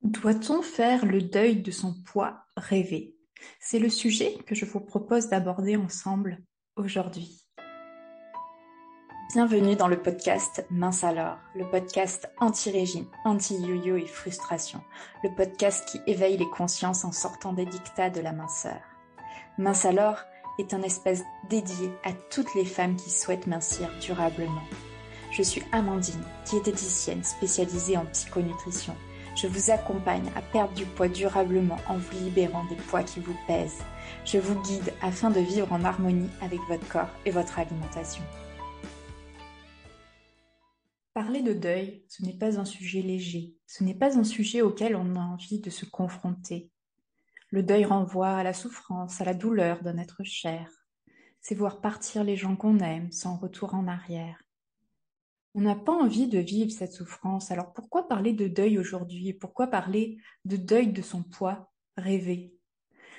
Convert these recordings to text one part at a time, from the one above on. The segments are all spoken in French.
Doit-on faire le deuil de son poids rêvé? C'est le sujet que je vous propose d'aborder ensemble aujourd'hui. Bienvenue dans le podcast Mince alors, le podcast anti-régime, anti-yo-yo et frustration, le podcast qui éveille les consciences en sortant des dictats de la minceur. Mince alors est un espace dédié à toutes les femmes qui souhaitent mincir durablement. Je suis Amandine, diététicienne spécialisée en psychonutrition. Je vous accompagne à perdre du poids durablement en vous libérant des poids qui vous pèsent. Je vous guide afin de vivre en harmonie avec votre corps et votre alimentation. Parler de deuil, ce n'est pas un sujet léger. Ce n'est pas un sujet auquel on a envie de se confronter. Le deuil renvoie à la souffrance, à la douleur d'un être cher. C'est voir partir les gens qu'on aime sans retour en arrière. On n'a pas envie de vivre cette souffrance, alors pourquoi parler de deuil aujourd'hui? Pourquoi parler de deuil de son poids rêvé?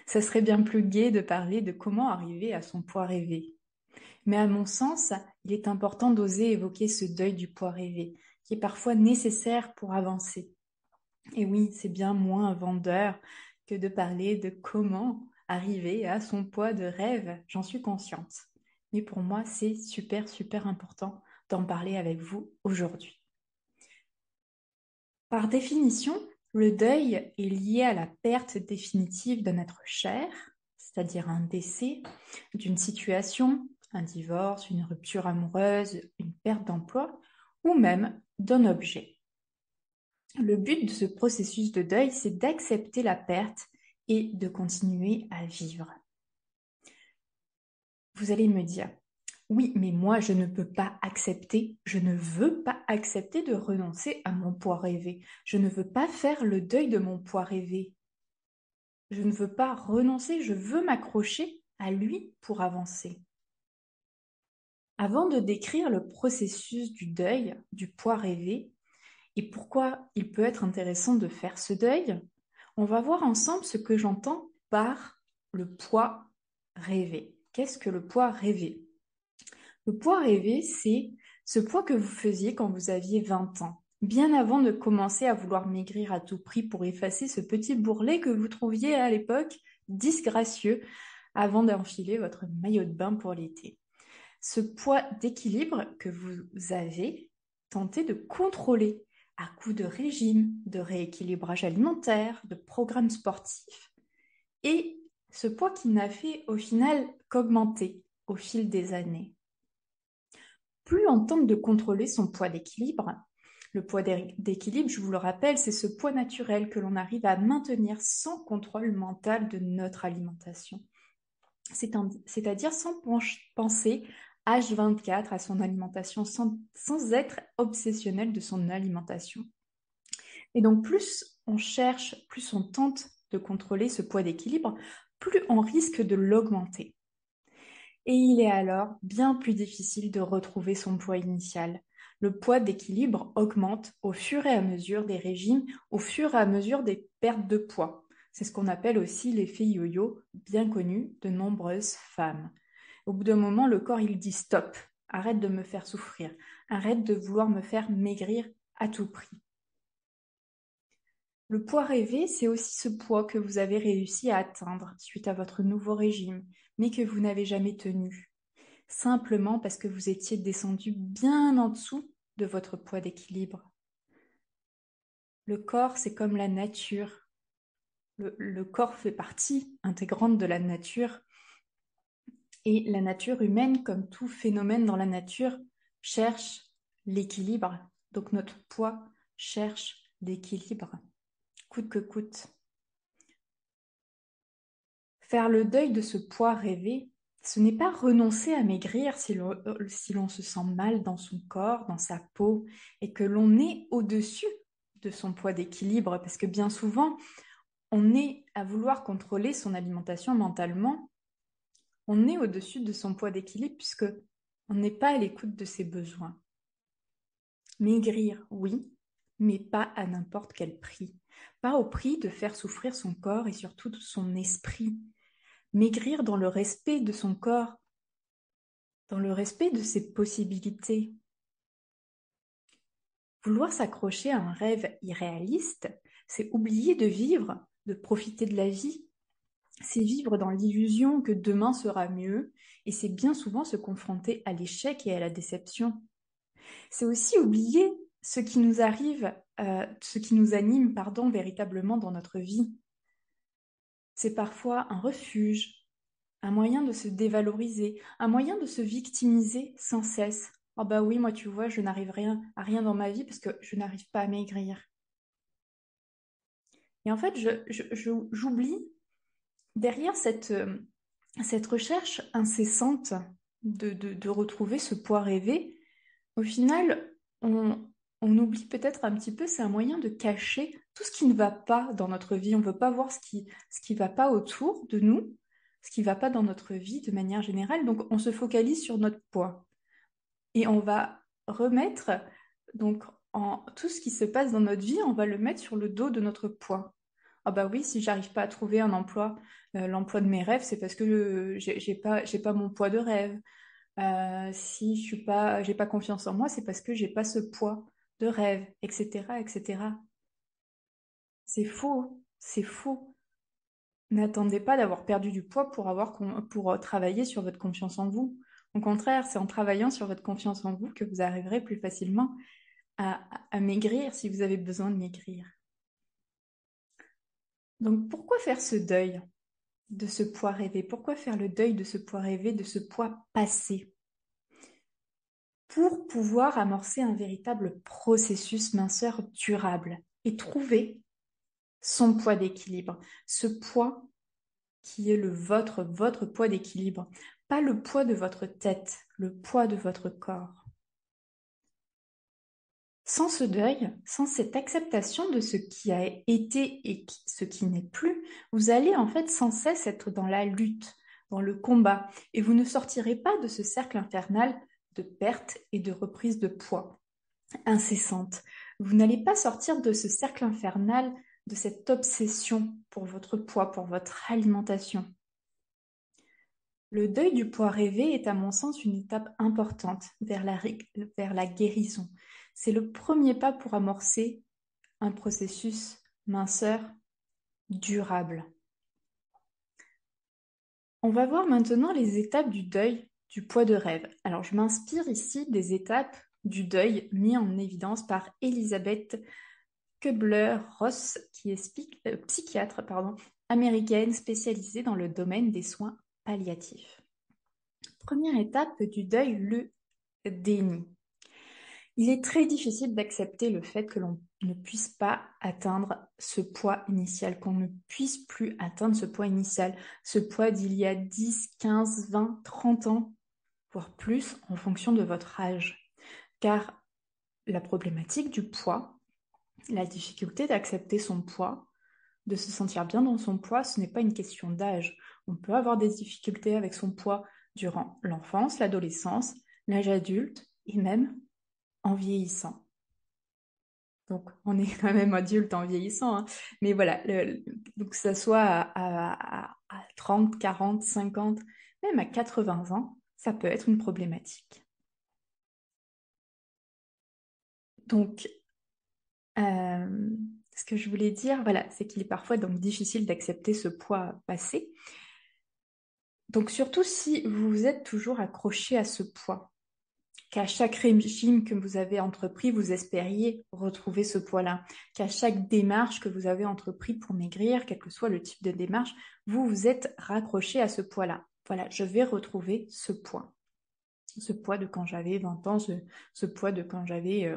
Ça serait bien plus gai de parler de comment arriver à son poids rêvé. Mais à mon sens, il est important d'oser évoquer ce deuil du poids rêvé, qui est parfois nécessaire pour avancer. Et oui, c'est bien moins vendeur que de parler de comment arriver à son poids de rêve, j'en suis consciente. Mais pour moi, c'est super, super important d'en parler avec vous aujourd'hui. Par définition, le deuil est lié à la perte définitive d'un être cher, c'est-à-dire un décès, d'une situation, un divorce, une rupture amoureuse, une perte d'emploi, ou même d'un objet. Le but de ce processus de deuil, c'est d'accepter la perte et de continuer à vivre. Vous allez me dire, oui, mais moi, je ne peux pas accepter, je ne veux pas accepter de renoncer à mon poids rêvé. Je ne veux pas faire le deuil de mon poids rêvé. Je ne veux pas renoncer, je veux m'accrocher à lui pour avancer. Avant de décrire le processus du deuil du poids rêvé et pourquoi il peut être intéressant de faire ce deuil, on va voir ensemble ce que j'entends par le poids rêvé. Qu'est-ce que le poids rêvé? Le poids rêvé, c'est ce poids que vous faisiez quand vous aviez 20 ans, bien avant de commencer à vouloir maigrir à tout prix pour effacer ce petit bourrelet que vous trouviez à l'époque disgracieux avant d'enfiler votre maillot de bain pour l'été. Ce poids d'équilibre que vous avez tenté de contrôler à coups de régime, de rééquilibrage alimentaire, de programmes sportifs, et ce poids qui n'a fait au final qu'augmenter au fil des années. Plus on tente de contrôler son poids d'équilibre, le poids d'équilibre, je vous le rappelle, c'est ce poids naturel que l'on arrive à maintenir sans contrôle mental de notre alimentation. C'est-à-dire sans penser H24 à son alimentation, sans être obsessionnel de son alimentation. Et donc plus on cherche, plus on tente de contrôler ce poids d'équilibre, plus on risque de l'augmenter. Et il est alors bien plus difficile de retrouver son poids initial. Le poids d'équilibre augmente au fur et à mesure des régimes, au fur et à mesure des pertes de poids. C'est ce qu'on appelle aussi l'effet yo-yo, bien connu de nombreuses femmes. Au bout d'un moment, le corps, il dit stop, arrête de me faire souffrir, arrête de vouloir me faire maigrir à tout prix. Le poids rêvé, c'est aussi ce poids que vous avez réussi à atteindre suite à votre nouveau régime, mais que vous n'avez jamais tenu, simplement parce que vous étiez descendu bien en dessous de votre poids d'équilibre. Le corps, c'est comme la nature. Le corps fait partie intégrante de la nature. Et la nature humaine, comme tout phénomène dans la nature, cherche l'équilibre. Donc notre poids cherche l'équilibre, coûte que coûte. Faire le deuil de ce poids rêvé, ce n'est pas renoncer à maigrir si l'on se sent mal dans son corps, dans sa peau, et que l'on est au-dessus de son poids d'équilibre, parce que bien souvent, on est à vouloir contrôler son alimentation mentalement, on est au-dessus de son poids d'équilibre puisque on n'est pas à l'écoute de ses besoins. Maigrir, oui, mais pas à n'importe quel prix. Pas au prix de faire souffrir son corps et surtout son esprit. Maigrir dans le respect de son corps, dans le respect de ses possibilités. Vouloir s'accrocher à un rêve irréaliste, C'est oublier de vivre, de profiter de la vie. C'est vivre dans l'illusion que demain sera mieux, et c'est bien souvent se confronter à l'échec et à la déception. C'est aussi oublier ce qui nous arrive, ce qui nous anime, pardon, véritablement dans notre vie. C'est parfois un refuge, un moyen de se dévaloriser, un moyen de se victimiser sans cesse. Oh bah oui, moi tu vois, je n'arrive à rien dans ma vie parce que je n'arrive pas à maigrir. Et en fait, j'oublie derrière cette recherche incessante de retrouver ce poids rêvé, au final, on oublie peut-être un petit peu, c'est un moyen de cacher tout ce qui ne va pas dans notre vie. On ne veut pas voir ce qui va pas autour de nous, ce qui ne va pas dans notre vie de manière générale. Donc, on se focalise sur notre poids. Et on va remettre, donc, tout ce qui se passe dans notre vie, on va le mettre sur le dos de notre poids. Ah bah oui, si j'arrive pas à trouver un emploi, l'emploi de mes rêves, c'est parce que j'ai pas mon poids de rêve. Si j'ai pas confiance en moi, c'est parce que j'ai pas ce poids de rêve, etc., etc. C'est faux, c'est faux. N'attendez pas d'avoir perdu du poids pour travailler sur votre confiance en vous. Au contraire, c'est en travaillant sur votre confiance en vous que vous arriverez plus facilement à maigrir si vous avez besoin de maigrir. Donc pourquoi faire ce deuil de ce poids rêvé? Pourquoi faire le deuil de ce poids rêvé, de ce poids passé? Pour pouvoir amorcer un véritable processus minceur durable et trouver son poids d'équilibre, ce poids qui est votre poids d'équilibre, pas le poids de votre tête, le poids de votre corps. Sans ce deuil, sans cette acceptation de ce qui a été et ce qui n'est plus, vous allez en fait sans cesse être dans la lutte, dans le combat, et vous ne sortirez pas de ce cercle infernal de perte et de reprise de poids incessante. Vous n'allez pas sortir de ce cercle infernal, de cette obsession pour votre poids, pour votre alimentation. Le deuil du poids rêvé est à mon sens une étape importante vers la guérison. C'est le premier pas pour amorcer un processus minceur durable. On va voir maintenant les étapes du deuil du poids de rêve. Alors je m'inspire ici des étapes du deuil mis en évidence par Elisabeth Kubler-Ross, qui est psychiatre américaine spécialisée dans le domaine des soins palliatifs. Première étape du deuil, le déni. Il est très difficile d'accepter le fait que l'on ne puisse pas atteindre ce poids initial, qu'on ne puisse plus atteindre ce poids initial, ce poids d'il y a 10, 15, 20, 30 ans, voire plus en fonction de votre âge. Car la problématique du poids, la difficulté d'accepter son poids, de se sentir bien dans son poids, ce n'est pas une question d'âge. On peut avoir des difficultés avec son poids durant l'enfance, l'adolescence, l'âge adulte et même en vieillissant. Donc, on est quand même adulte en vieillissant, hein. Mais voilà, donc que ça soit à 30, 40, 50, même à 80 ans, ça peut être une problématique. Donc, ce que je voulais dire, voilà, c'est qu'il est parfois donc difficile d'accepter ce poids passé. Donc, surtout si vous êtes toujours accroché à ce poids, qu'à chaque régime que vous avez entrepris, vous espériez retrouver ce poids-là, qu'à chaque démarche que vous avez entrepris pour maigrir, quel que soit le type de démarche, vous vous êtes raccroché à ce poids-là. Voilà, je vais retrouver ce poids. Ce poids de quand j'avais 20 ans, ce poids de quand j'avais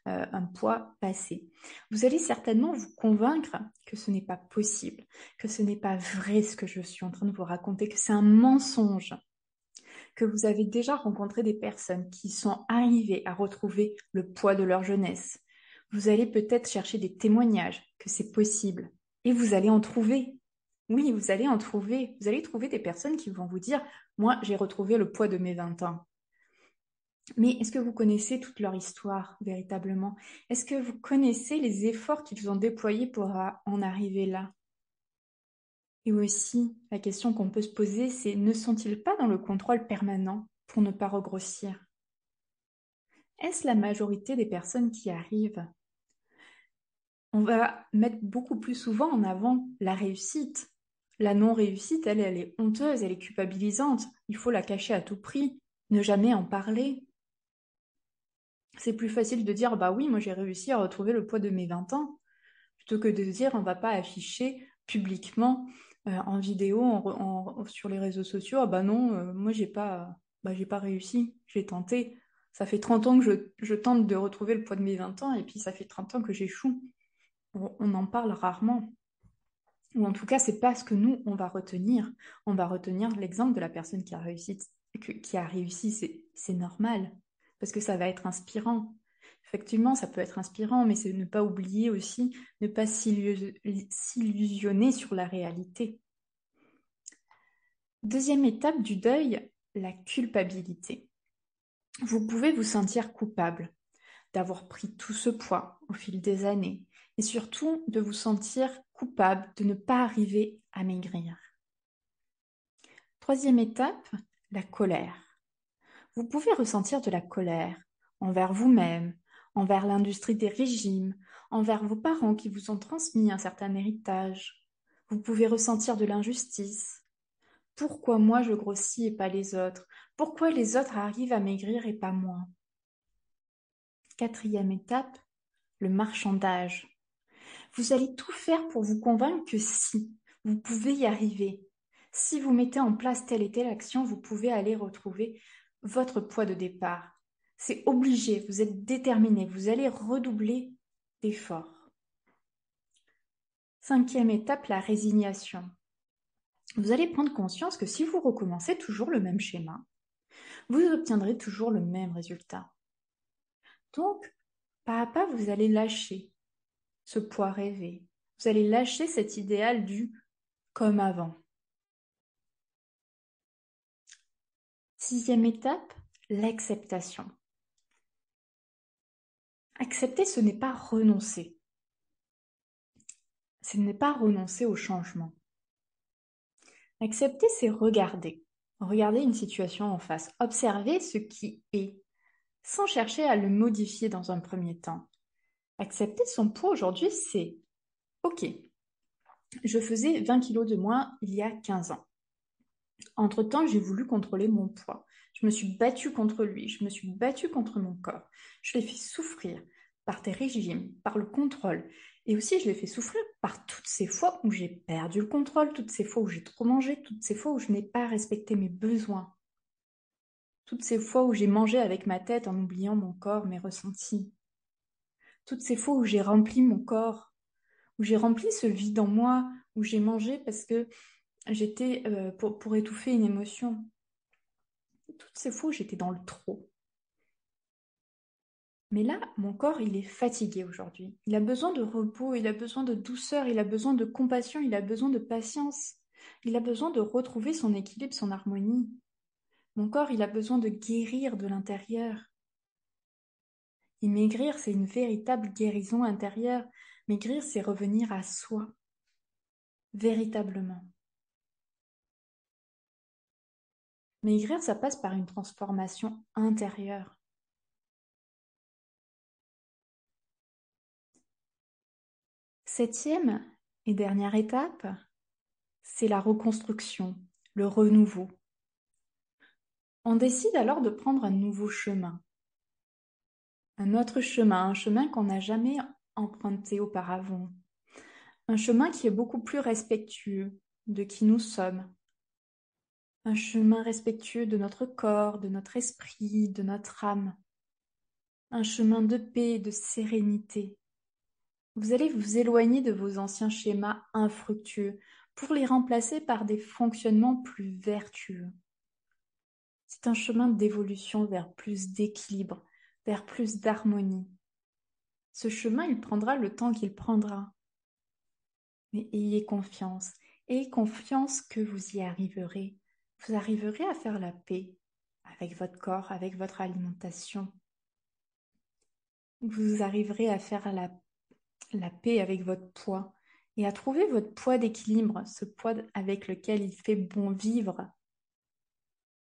un poids passé. Vous allez certainement vous convaincre que ce n'est pas possible, que ce n'est pas vrai ce que je suis en train de vous raconter, que c'est un mensonge, que vous avez déjà rencontré des personnes qui sont arrivées à retrouver le poids de leur jeunesse. Vous allez peut-être chercher des témoignages que c'est possible et vous allez en trouver. Oui, vous allez en trouver. Vous allez trouver des personnes qui vont vous dire, moi, j'ai retrouvé le poids de mes 20 ans. Mais est-ce que vous connaissez toute leur histoire véritablement? Est-ce que vous connaissez les efforts qu'ils ont déployés pour en arriver là? Et aussi, la question qu'on peut se poser, c'est ne sont-ils pas dans le contrôle permanent pour ne pas regrossir? Est-ce la majorité des personnes qui arrivent On va mettre beaucoup plus souvent en avant la réussite. La non-réussite, elle est honteuse, elle est culpabilisante. Il faut la cacher à tout prix, ne jamais en parler. C'est plus facile de dire, bah oui, moi j'ai réussi à retrouver le poids de mes 20 ans, plutôt que de dire, on va pas afficher publiquement, en vidéo, sur les réseaux sociaux, ah bah non, moi j'ai pas réussi, j'ai tenté. Ça fait 30 ans que je tente de retrouver le poids de mes 20 ans, et puis ça fait 30 ans que j'échoue. On en parle rarement. Ou en tout cas, c'est pas ce que nous, on va retenir. On va retenir l'exemple de la personne qui a réussi, c'est normal, parce que ça va être inspirant. Effectivement, ça peut être inspirant, mais c'est ne pas oublier aussi, ne pas s'illusionner sur la réalité. Deuxième étape du deuil, la culpabilité. Vous pouvez vous sentir coupable d'avoir pris tout ce poids au fil des années, et surtout de vous sentir coupable de ne pas arriver à maigrir. Troisième étape, la colère. Vous pouvez ressentir de la colère envers vous-même, envers l'industrie des régimes, envers vos parents qui vous ont transmis un certain héritage. Vous pouvez ressentir de l'injustice. Pourquoi moi je grossis et pas les autres? Pourquoi les autres arrivent à maigrir et pas moi? Quatrième étape, le marchandage. Vous allez tout faire pour vous convaincre que si, vous pouvez y arriver. Si vous mettez en place telle et telle action, vous pouvez aller retrouver votre poids de départ. C'est obligé, vous êtes déterminé, vous allez redoubler d'efforts. Cinquième étape, la résignation. Vous allez prendre conscience que si vous recommencez toujours le même schéma, vous obtiendrez toujours le même résultat. Donc, pas à pas, vous allez lâcher ce poids rêvé. Vous allez lâcher cet idéal du comme avant. Sixième étape, l'acceptation. Accepter, ce n'est pas renoncer. Ce n'est pas renoncer au changement. Accepter, c'est regarder. Regarder une situation en face. Observer ce qui est, sans chercher à le modifier dans un premier temps. Accepter son poids aujourd'hui, c'est OK, je faisais 20 kilos de moins il y a 15 ans. Entre-temps, j'ai voulu contrôler mon poids. Je me suis battue contre lui, je me suis battue contre mon corps. Je l'ai fait souffrir par tes régimes, par le contrôle. Et aussi, je l'ai fait souffrir par toutes ces fois où j'ai perdu le contrôle, toutes ces fois où j'ai trop mangé, toutes ces fois où je n'ai pas respecté mes besoins, toutes ces fois où j'ai mangé avec ma tête en oubliant mon corps, mes ressentis, toutes ces fois où j'ai rempli mon corps, où j'ai rempli ce vide en moi, où j'ai mangé parce que j'étais pour étouffer une émotion. Toutes ces fois où j'étais dans le trop. Mais là, mon corps, il est fatigué aujourd'hui. Il a besoin de repos, il a besoin de douceur, il a besoin de compassion, il a besoin de patience. Il a besoin de retrouver son équilibre, son harmonie. Mon corps, il a besoin de guérir de l'intérieur. Et maigrir, c'est une véritable guérison intérieure. Maigrir, c'est revenir à soi, véritablement. Maigrir, ça passe par une transformation intérieure. Septième et dernière étape, c'est la reconstruction, le renouveau. On décide alors de prendre un nouveau chemin, un autre chemin, un chemin qu'on n'a jamais emprunté auparavant, un chemin qui est beaucoup plus respectueux de qui nous sommes, un chemin respectueux de notre corps, de notre esprit, de notre âme, un chemin de paix, de sérénité. Vous allez vous éloigner de vos anciens schémas infructueux pour les remplacer par des fonctionnements plus vertueux. C'est un chemin d'évolution vers plus d'équilibre, vers plus d'harmonie. Ce chemin, il prendra le temps qu'il prendra. Mais ayez confiance que vous y arriverez. Vous arriverez à faire la paix avec votre corps, avec votre alimentation. Vous arriverez à faire la paix avec votre poids et à trouver votre poids d'équilibre, ce poids avec lequel il fait bon vivre,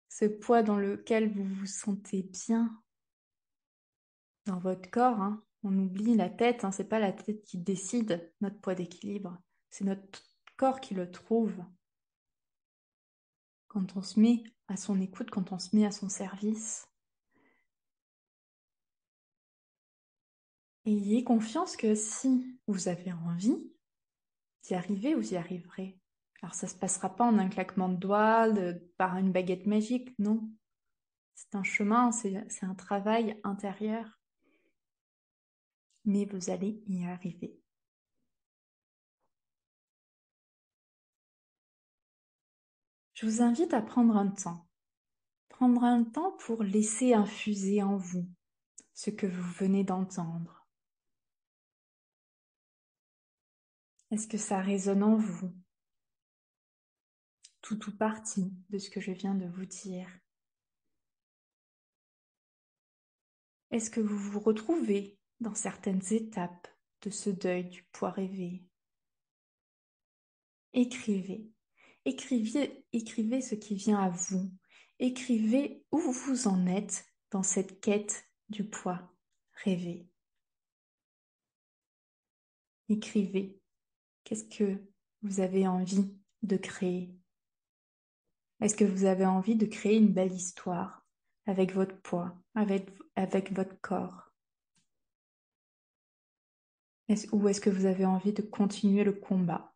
ce poids dans lequel vous vous sentez bien dans votre corps, hein. On oublie la tête, hein, c'est pas la tête qui décide notre poids d'équilibre, c'est notre corps qui le trouve. Quand on se met à son écoute, quand on se met à son service. Ayez confiance que si vous avez envie d'y arriver, vous y arriverez. Alors ça ne se passera pas en un claquement de doigts, par une baguette magique, non. C'est un chemin, c'est un travail intérieur. Mais vous allez y arriver. Je vous invite à prendre un temps. Prendre un temps pour laisser infuser en vous ce que vous venez d'entendre. Est-ce que ça résonne en vous? Tout ou partie de ce que je viens de vous dire. Est-ce que vous vous retrouvez dans certaines étapes de ce deuil du poids rêvé? Écrivez. Écrivez ce qui vient à vous. Écrivez où vous en êtes dans cette quête du poids rêvé. Écrivez. Qu'est-ce que vous avez envie de créer? Est-ce que vous avez envie de créer une belle histoire avec votre poids, avec votre corps? Ou est-ce que vous avez envie de continuer le combat,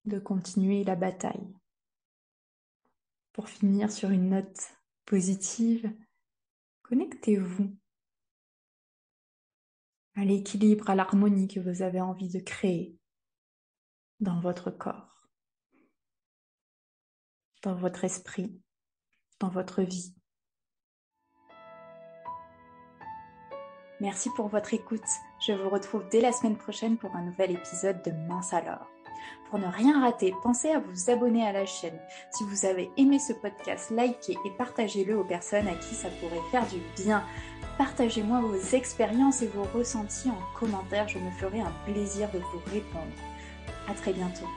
de continuer la bataille? Pour finir sur une note positive, connectez-vous à l'équilibre, à l'harmonie que vous avez envie de créer dans votre corps, dans votre esprit, dans votre vie. Merci pour votre écoute. Je vous retrouve dès la semaine prochaine pour un nouvel épisode de Mince alors. Pour ne rien rater, pensez à vous abonner à la chaîne. Si vous avez aimé ce podcast, likez et partagez-le aux personnes à qui ça pourrait faire du bien. Partagez-moi vos expériences et vos ressentis en commentaire, je me ferai un plaisir de vous répondre. À très bientôt.